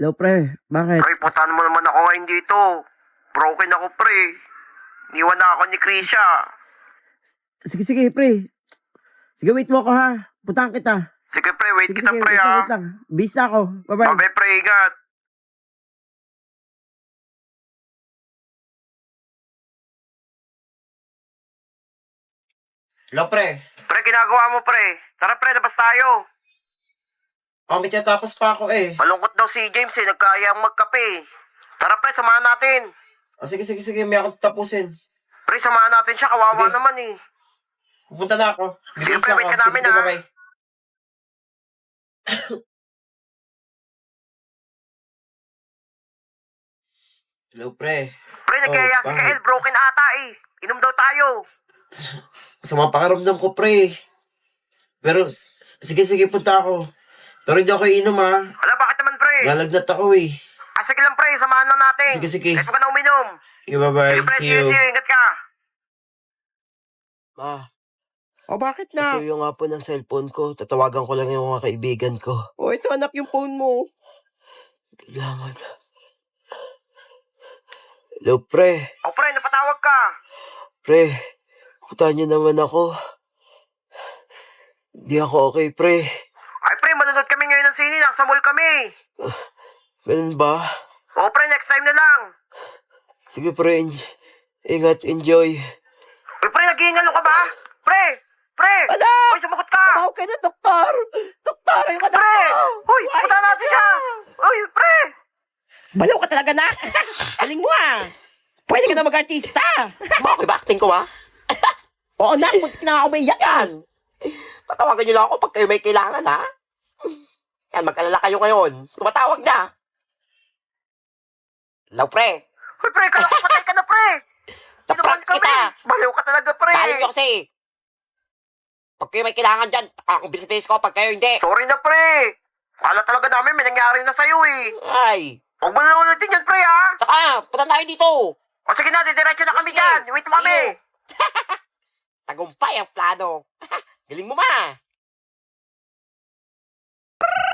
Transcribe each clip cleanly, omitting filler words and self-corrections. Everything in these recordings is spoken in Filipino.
Hello, pre. Bakit? Pre, puntahan mo naman ako ngayon dito. Broken ako, pre. Iniwan na ako ni Krisha. Sige, pre. Sige, wait mo ako, ha? Puntahan kita. Sige, pre, wait kita, pre, wait lang, ha? wait lang. Bis na ako. Bye-bye. Bye, pre, ingat. Hello, pre. Pre, ginagawa mo, pre. Tara, pre, labas tayo. Oh, may tinatapos pa ako eh. Malungkot daw si James, nagkayang magkape. Tara, pre, samahan natin. Oh, sige, may akong tapusin. Pre, samahan natin siya, kawawa Sige. naman eh. Pupunta na ako. Sige, Bilis pre, na wait ako. ka namin, Sige, ha? bye-bye. Hello, pre. Pre, nagkaya si bakit? Kael, broken ata eh. Inom daw tayo. Masama pakaramdam ko, pre. Pero, sige, punta ako. Pero hindi ako iinom, ha. Ala, bakit naman, pre? Lalagnat ako, eh. Ah, sige lang, pre, samahan lang natin. Sige. Kahit huwag ka na uminom. Sige, bye-bye. Sige, pre, See you. ingat ka. Ma, O, bakit na? kasi yung nga po ng cellphone ko. Tatawagan ko lang yung mga kaibigan ko. O, ito, anak, yung phone mo. Salamat. Hello, pre. O, pre, napatawag ka. Pre, putahan niyo naman ako. Hindi ako okay, pre. Ay, pre, manonood kami ngayon ng sine. Nasa mall kami. Ganun ba? O, pre, next time na lang. Sige, pre. Ingat, enjoy. Uy, pre, nag-iingalo ka ba? Pre! Ala! Uy, sumagot ka! Tumawag ka na, doktor! Doktor, yung anak Pre! ko! Uy, punta natin siya! Uy, pre! Balaw ka talaga na! Aling mo, ah! Pwede ka na mag-artista! Okay ba acting ko, ha? Oo, nak, muntik na ako may iyakan! Tatawagan niyo lang ako pag kayo may kailangan, ha? Yan, mag-alala kayo ngayon. Tumatawag na. Hello, pre. Uy, pre, kala ko patay ka na, pre! Naprank kita. Baliw ka talaga, pre! Galing nyo kasi. Pag kayo may kailangan dyan, akong bilis-bilis ko. Pag kayo hindi. Sorry na, pre! Kala talaga namin may nangyari na sa'yo, eh. Ay. Huwag mo na ulitin yan, pre, ha? Saka, punta tayo dito. O, sige na, didiretso na kami dyan. Wait mo kami. Tagumpay ang plano. Galing mo, ma.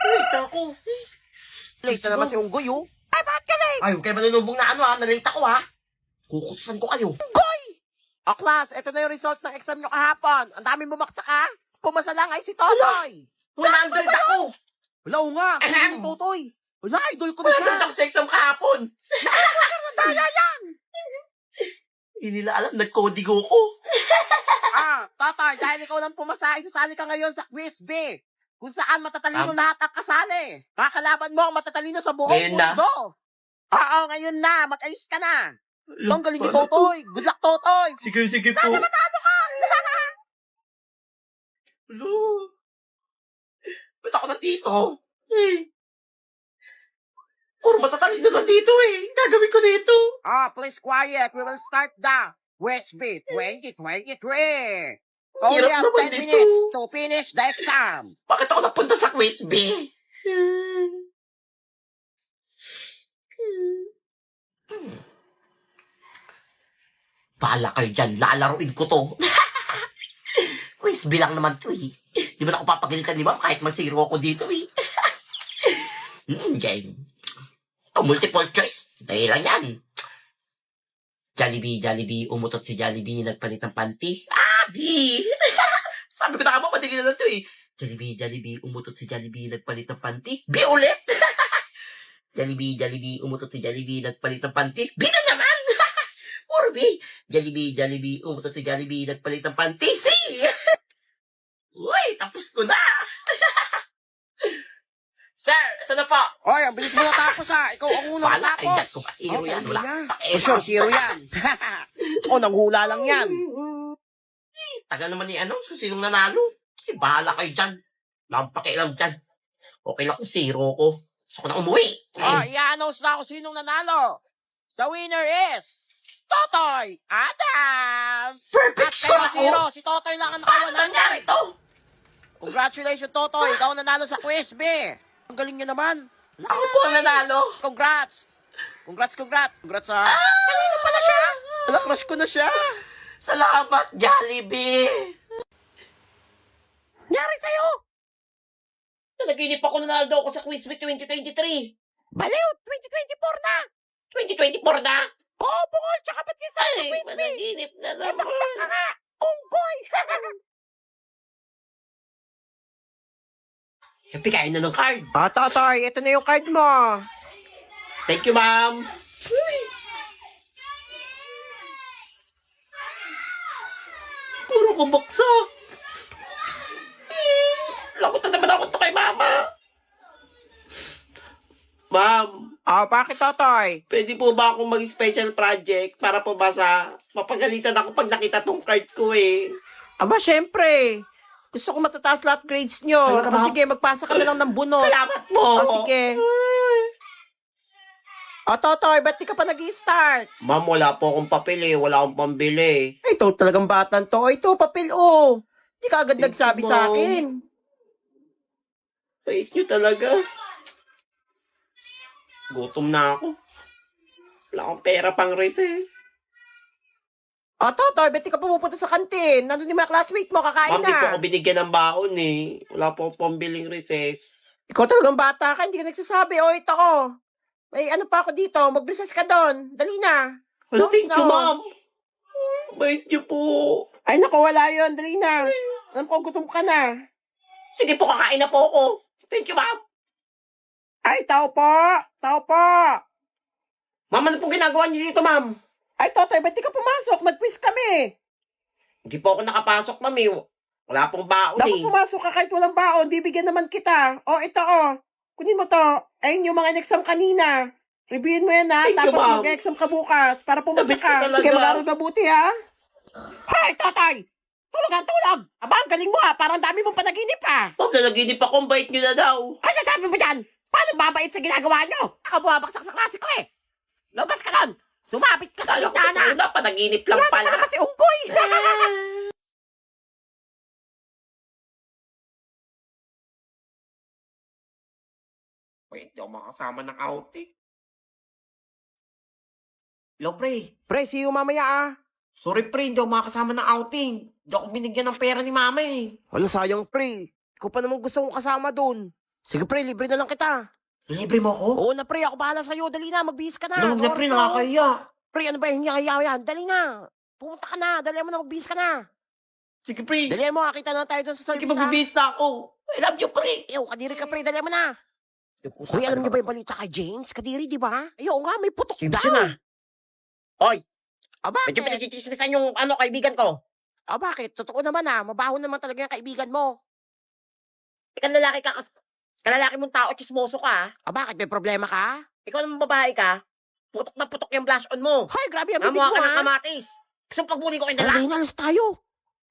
Late ako. Late na naman si Unggoy, oh! Ay, bakit ka late? Ay, huwag kayo manunubong na ano, ha? Nalate ako, ha? Kukutusan ko kayo. O, class, ito na yung result ng exam nyo kahapon. Ang dami bumaksak, ha? Pumasa lang ay si Totoy! 100 ako. Wala, o nga, kung ni Totoy! Wala, idol ko na siya! 100 ako sa exam kahapon. Daya yan! Hindi nila alam, nagkodigo ko. Totoy, dahil ikaw lang pumasa, isusali ka ngayon sa Quiz B. Kung saan matatalino lahat ang kasali. Kakalaban mo ang matatalino sa buong Ngayon na? mundo. Oo, ngayon na. Mag-ayos ka na. Ang galing ni Totoy. Good luck, Totoy. Sige po. Matalo ka! Hello? Ba't ako nandito? Eh. Puro matatalino nandito eh. Gagawin ko dito. Please quiet. We will start the Quiz B 2023. Only Hirap have naman 10 dito. minutes to finish the exam. Bakit ako napunta sa quiz B? Bahala kayo dyan. Lalaruin ko to. Quiz B lang naman to eh. Di ba ako papagalitan ni ma'am kahit masiro ako dito eh. Game. Oh, multiple choice. Dahil lang yan. Jollibee. Umutot si Jollibee. Nagpalit ng panty. Abi! Sabi ko na ka madali na lang to eh. Jollibee. Umutot si Jollibee. Nagpalit ng panty. B ulit! Jollibee. Umutot si Jollibee. Nagpalit ng panty. B na naman! Puro B. Jollibee. Umutot si Jollibee. Nagpalit ng panty. C! Uy, tapos ko na! Sir, ito na po. Oy, ang bilis mo natapos, ha. Ikaw ang unang Wala, ay, natapos. dyan ko pa. Zero yan. Wala. For sure, zero yan. Nanghula lang yan. Taga naman ni ano, so sinong nanalo? Eh, bahala kayo dyan. Wala akong pakialam dyan. Okay lang kung zero ko. Gusto ko na umuwi. I-announce na ako sinong nanalo. The winner is Totoy Adams. Perfect At score kayo ako. zero, si Totoy lang ang Paano nakawalan. nangyari to? Congratulations, Totoy. Ikaw ang nanalo sa quiz, B. Ang galing niya naman. Ako po ang nanalo. Congrats, ha. Kanina pala siya. Wala, crush ko na siya. Salamat, Jollibee. Nyari sa'yo. Nanaginip ako nanalo ako sa Quiz Week 2023. Baliw, 2024 na! 2024 na! Oo, bungol, tsaka ba't yung sa Ay, Quiz B? panaginip na Eh, baksak ka naman. nga! Unggoy! Happy kain na ng card. Totoy, ito na yung card mo. Thank you, ma'am. Puro ko baksak. Lakot na naman ako to kay mama. Ma'am, Bakit, Totoy? pwede po ba akong mag-special project para po ba sa mapagalitan ako pag nakita tong card ko eh? Aba, syempre. Gusto ko matataas lahat grades nyo. Talaga ba? Sige, magpasa ka na lang ng bunot. Salamat po. Sige. Totoy, ba't di ka pa nag-i-start? Ma'am, wala po akong papel eh. Wala akong pambili. Ito talagang batan to. Ito, papel, oh. Di ka agad Thank nagsabi you, sa Mom. akin. Bait nyo talaga. Gutom na ako. Wala akong pera pang recess. Totoy, ba't di ka pumupunta sa kantin? Nandun yung mga classmate mo, kakain Ma'am, di po na. ako binigyan ng baon eh. Wala po akong pambiling recess. Ikaw talagang bata ka, hindi ka nagsasabi. Ito ko. May ano pa ako dito, mag-recess ka doon. Dali na. Hello, Notes thank you, na, oh. ma'am. Bait nyo po. Ay, naku, wala yun. Dali na. Alam ko, gutom ka na. Sige po, kakain na po ako. Thank you, ma'am. Ay, tao po. Tao po. Ma'am, ano po ginagawa niyo dito, ma'am? Ay, Totoy, ba't di ka pumasok? Nag-quiz kami. Hindi po ako nakapasok, ma'am eh. Wala pong baon Dapat eh. pumasok ka kahit walang baon. Bibigyan naman kita. Ito, kunin mo to. Ayun yung mga in-exam kanina. Reviewin mo yan, ha? Thank you, Tapos ma'am. mag-exam ka bukas para pumasok Nabit ko ka. talaga. Sige, mag-aral mabuti, ha? Hay, Totoy! Tulog ang tulog! Aba, ang galing mo, ha? Parang dami mong panaginip, ha? Ma'am, nalaginip ako. Ang bait nyo na daw. Ano sasabi mo dyan? Paano babait sa ginagawa nyo? Ako bumabaksak sa klase ko, eh. Lumabas ka doon! Sumapit ka sa Kala ko bintana! totoo na, panaginip lang Wala pala. naman si Unggoy! Wait, di ako makasama ng outing. Hello, pre. Pre, see you mamaya, ah. Sorry, pre, hindi ako makasama ng outing. Hindi ako binigyan ng pera ni mama eh. Wala, sayang, pre. Ikaw pa naman gusto kong kasama doon. Sige, pre, libre na lang kita. Libre mo ako? Oo na, pre. Ako bahala sa'yo. Dali na, magbihis ka na. Ano na, pre, Oras na. nakakahiya. Pre, ano ba yung hiya yan? Dali na. Pumunta ka na. Dali mo na, magbihis ka na. Sige, pre. Dali mo, kakita na tayo doon sa Sige, service, ha? magbibihis na ako. I love you, pre. Ew, kadiri ka, pre. Dali mo na. Uy, alam niyo ba yung balita kay James? Kadiri, di ba? Ayun nga, may putok James daw. yun, ah. Oy! Bakit? Medyo pinagchichismisan yung kaibigan ko. Bakit? Totoo naman, mabaho naman talaga yung kaibigan mo. Ikaw lalaki ka, kalalaki mong tao, chismoso ka. Bakit? May problema ka? Ikaw naman babae ka. Putok na putok yung blush on mo. Hoy, grabe ang bibig Namuha mo, ka ng ha? kamatis. Gusto mong pagbuli ko kayong Tara, dala? dahil alas tayo.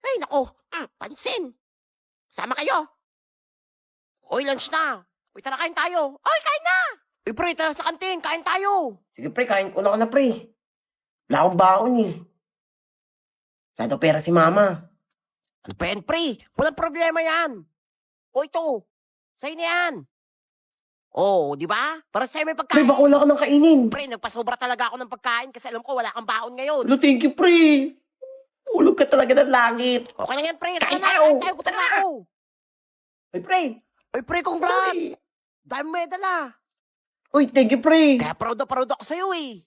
Ay, nako. Pansin. Sama kayo. Uy, lunch na. Uy, tara, kain tayo. Uy, kain na. Uy, pre, tara sa kantin. Kain tayo. Sige, pre, kain ko na pre. Wala akong baon eh. Wala daw pera si mama. Ano pa yan, pre? Walang problema yan. O, ito. Sa'yo na yan. Oh, di ba? Para sa'yo may Pre, pagkain. baka wala ka ng kainin. Pre, nagpasobra talaga ako ng pagkain kasi alam ko wala kang baon ngayon. Hello, thank you, pre. Ulog ka talaga ng langit. Okay lang yan, pre. Tara Kain na, tayo. kain tayo. Gutom na ako. Ay, pre. Uy, pre, congrats. Pre. Dahil medal, ah. Uy, thank you, pre. Kaya proud ako sa'yo, eh.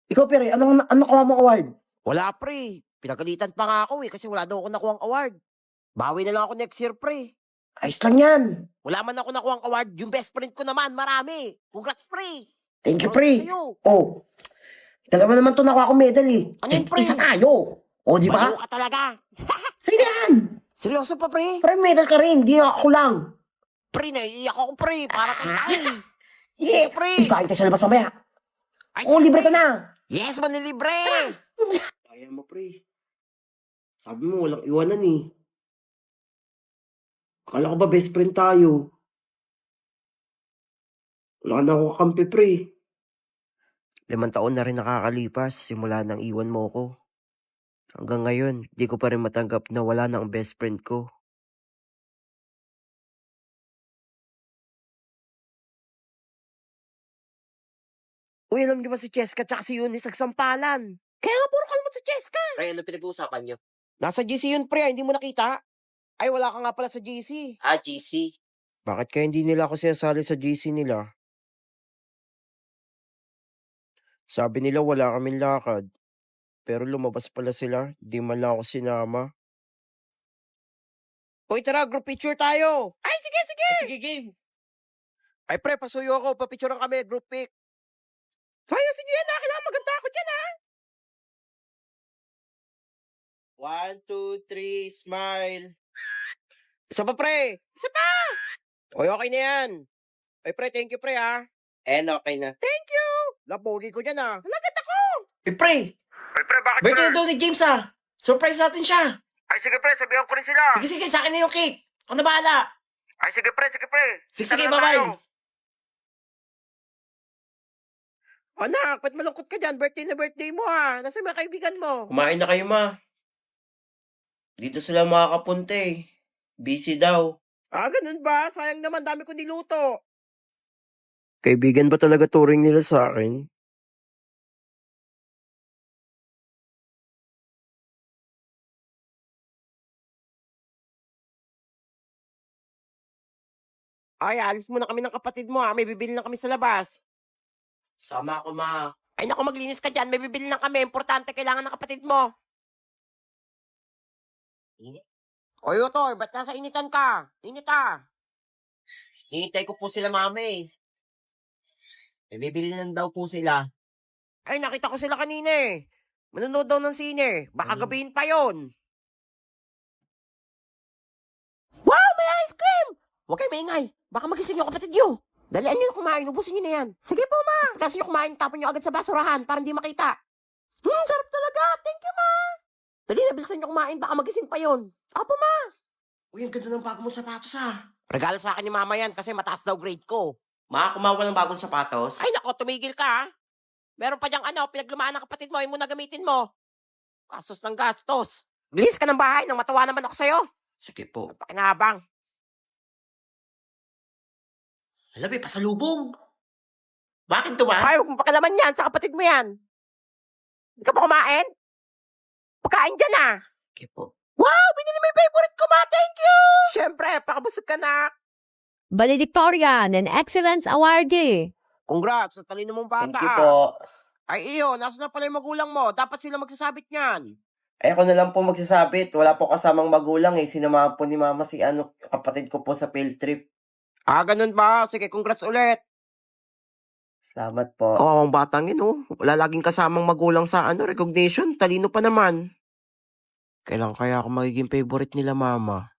Ikaw, pre, ano nakuha mong award? Wala, pre. Pinagalitan pa nga ako, kasi wala daw ako nakuhang award. Bawi na lang ako next year, pre. Ayos lang yan. Wala man ako nakuhang award. Yung best friend ko naman, marami. Congrats, pre. Thank you, Proud pre. ako sa'yo. Oh, dalawa naman to nakuha ko medal eh. Ano yun, pre? Isa tayo. Oh, di ba? Baliw ka talaga. Sa'yo yan. Seryoso pa, pre? Pre, medal ka rin. Di ako lang. Pre, naiiyak ako, pre. Para kang tayo. Yeah. Pre. Ikain tayo sa labas mamaya. Ay, Oh, sige, libre pre. ka na. Yes, manilibre. Kaya mo, pre. Sabi mo, walang iwanan eh. Kala ko ba best friend tayo? Wala na akong kakampi, pre. 5 taon na rin nakakalipas simula nang iwan mo ko. Hanggang ngayon, di ko pa rin matanggap na wala na ang best friend ko. Uy, alam niyo ba si Cheska at si Eunice nagsampalan? Kaya nga puro kalmot si Cheska. Pre, ano pinag-uusapan nyo? Nasa GC yun, pre. Hindi mo nakita? Ay, wala ka nga pala sa GC. GC. Bakit kaya hindi nila ako sinasali sa GC nila? Sabi nila wala kaming lakad. Pero lumabas pala sila, di man lang ako sinama. Uy, tara, group picture tayo! Ay, sige, sige! Sige, game! Ay, pre, pasuyo ako, papicturean kami, group pic. Kaya, sige yan, kailangan maganda ako dyan, ha? 1, 2, 3, smile. Isa pa, pre! Isa pa! Uy, okay na yan. Uy, pre, thank you, pre, ha? Okay na. Thank you! Napogi ko dyan, ha? Naganda ko! Eh, pre! Ay, pre, bakit Birthday pre? na daw ni James, ha? Surprise natin siya! Ay, sige pre, sabihan ko rin sila. Sige, sige, sa akin na yung cake. Ako na bahala. Ay, sige pre, sige pre. Sige, Tara sige, na bye-bye. tayo. Anak, ba't malungkot ka dyan? Birthday na birthday mo, ha? Nasa mga kaibigan mo? Kumain na kayo, ma. Dito sila makakapunta, eh. Busy daw. Ah, ganun ba? Sayang naman, dami ko niluto. Kaibigan ba talaga turing nila sa akin? Ay, alis muna kami ng kapatid mo, ha? May bibili lang kami sa labas. Sama ako, ma. Ay, naku, maglinis ka dyan. May bibili lang kami. Importante, kailangan ng kapatid mo. Oy, Utoy, ba't nasa initan ka? Init ka. Hinihintay ko po sila, mami. May bibili lang daw po sila. Ay, nakita ko sila kanina, eh. Manonood daw ng sine. Baka gabihin pa yon. Wow, may ice cream! Huwag kayo maingay. Baka magising yung kapatid nyo. Dalian nyo na kumain. Ubusin nyo na yan. Sige po, ma. Kasi nyo kumain, tapon nyo agad sa basurahan para hindi makita. Sarap talaga. Thank you, ma. Dali na, bilisan nyo kumain. Baka magising pa yon. Apo, ma. Uy, ang ganda ng bago mong sapatos, ha. Regalo sa akin ni mama yan kasi mataas daw grade ko. Ma, kumawa ng bagong sapatos? Ay, nako, tumigil ka, ha. Meron pa diyang pinaglumaan ng kapatid mo, yun muna gamitin mo. Gastos ng gastos. Bilis ka ng bahay nang matawa naman ako sa'yo. Sige po. Pakinabang. Alam, pasalubong. Bakit to ba? Ay, huwag mo pakialaman yan. Sa kapatid mo yan. Hindi ka pa kumain? Pagkain dyan, ah. Sige po. Wow, binili mo yung favorite ko, ma. Thank you. Siyempre, pakabusog ka na. Valedictorian and Excellence Awardee. Congrats, sa talino mong bata. Thank you po. Ay, iyo, nasa na pala yung magulang mo. Dapat sila magsasabit niyan. Ay, ako na lang po magsasabit. Wala po kasamang magulang eh. Sinamahan po ni mama si kapatid ko po sa field trip. Ah, ganun ba? Sige, congrats ulit. Salamat po. Kawawang batang yun, oh. Wala laging kasamang magulang sa recognition. Talino pa naman. Kailan kaya ako magiging favorite nila, mama?